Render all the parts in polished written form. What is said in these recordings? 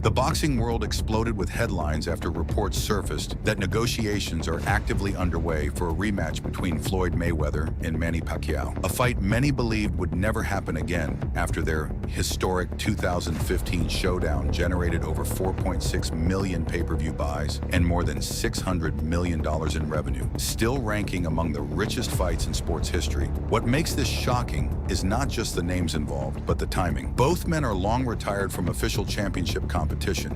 The boxing world exploded with headlines after reports surfaced that negotiations are actively underway for a rematch between Floyd Mayweather and Manny Pacquiao, a fight many believed would never happen again after their historic 2015 showdown generated over 4.6 million pay-per-view buys and more than $600 million in revenue, still ranking among the richest fights in sports history. What makes this shocking is not just the names involved, but the timing. Both men are long retired from official championship competition,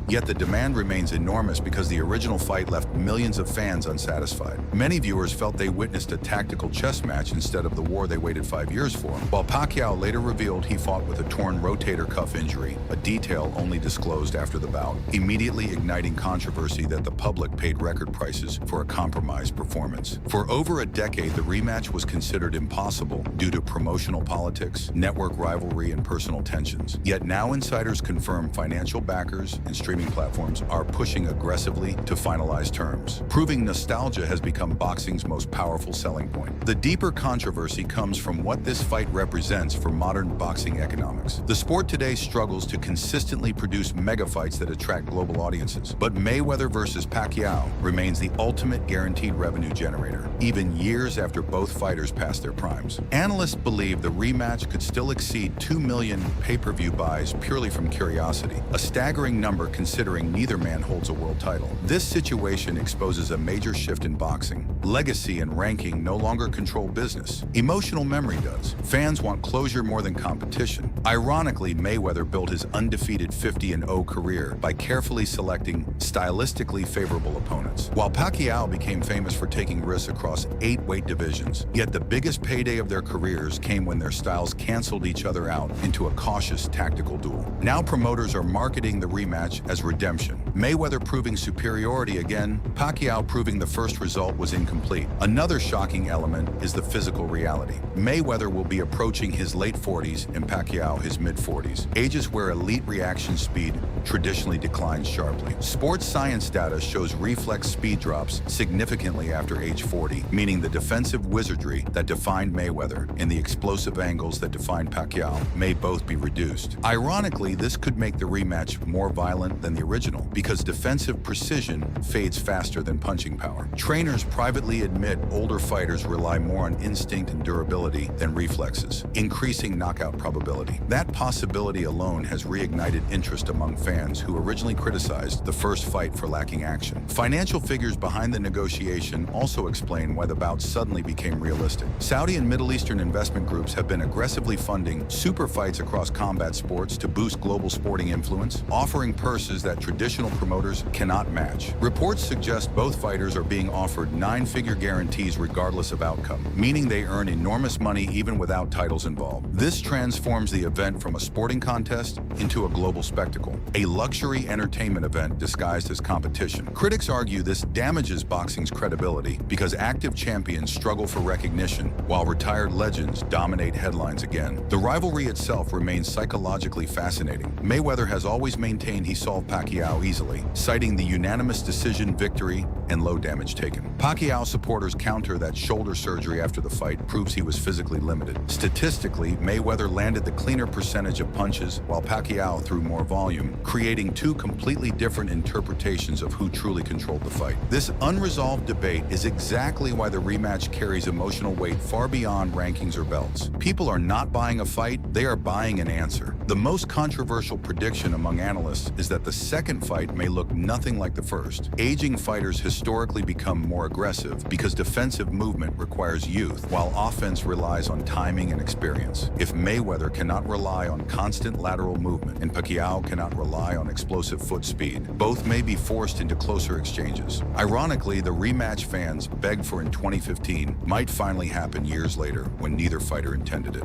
yet the demand remains enormous because the original fight left millions of fans unsatisfied. Many viewers felt they witnessed a tactical chess match instead of the war they waited 5 years for, while Pacquiao later revealed he fought with a torn rotator cuff injury, a detail only disclosed after the bout, immediately igniting controversy that the public paid record prices for a compromised performance. For over a decade, the rematch was considered impossible due to promotional politics, network rivalry, and personal tensions. Yet now insiders confirm financial backers and streaming platforms are pushing aggressively to finalize terms, proving nostalgia has become boxing's most powerful selling point. The deeper controversy comes from what this fight represents for modern boxing economics. The sport today struggles to consistently produce mega fights that attract global audiences, but Mayweather versus Pacquiao remains the ultimate guaranteed revenue generator, even years after both fighters passed their primes. Analysts believe the rematch could still exceed 2 million pay-per-view buys purely from curiosity, a staggering number considering neither man holds a world title. This situation exposes a major shift in boxing. Legacy and ranking no longer control business. Emotional memory does. Fans want closure more than competition. Ironically, Mayweather built his undefeated 50-0 career by carefully selecting stylistically favorable opponents, while Pacquiao became famous for taking risks across 8 weight divisions. Yet the biggest payday of their careers came when their styles canceled each other out into a cautious tactical duel. Now promoters are marketing the rematch as redemption. Mayweather proving superiority again, Pacquiao proving the first result was incomplete. Another shocking element is the physical reality. Mayweather will be approaching his late 40s and Pacquiao his mid-40s, ages where elite reaction speed traditionally declines sharply. Sports science data shows reflex speed drops significantly after age 40, meaning the defensive wizardry that defined Mayweather and the explosive angles that defined Pacquiao may both be reduced. Ironically, this could make the rematch more violent than the original because defensive precision fades faster than punching power. Trainers privately admit older fighters rely more on instinct and durability than reflexes, increasing knockout probability. That possibility alone has reignited interest among fans who originally criticized the first fight for lacking action. Financial figures behind the negotiation also explain why the bout suddenly became realistic. Saudi and Middle Eastern investment groups have been aggressively funding super fights across combat sports to boost global sporting influence, offering purses that traditional promoters cannot match. Reports suggest both fighters are being offered 9-figure guarantees regardless of outcome, meaning they earn enormous money even without titles involved. This transforms the event from a sporting contest into a global spectacle, a luxury entertainment event disguised as competition. Critics argue this damages boxing's credibility because active champions struggle for recognition while retired legends dominate headlines again. The rivalry itself remains psychologically fascinating. Mayweather has always maintained he solved Pacquiao easily, citing the unanimous decision victory and low damage taken. Pacquiao supporters counter that shoulder surgery after the fight proves he was physically limited. Statistically, Mayweather landed the cleaner percentage of punches while Pacquiao threw more volume, creating 2 completely different interpretations of who truly controlled the fight. This unresolved debate is exactly why the rematch carries emotional weight far beyond rankings or belts. People are not buying a fight, they are buying an answer. The most controversial prediction among analysts is that the second fight may look nothing like the first. Aging fighters historically become more aggressive because defensive movement requires youth, while offense relies on timing and experience. If Mayweather cannot rely on constant lateral movement and Pacquiao cannot rely on explosive foot speed, both may be forced into closer exchanges. Ironically, the rematch fans begged for in 2015 might finally happen years later when neither fighter intended it.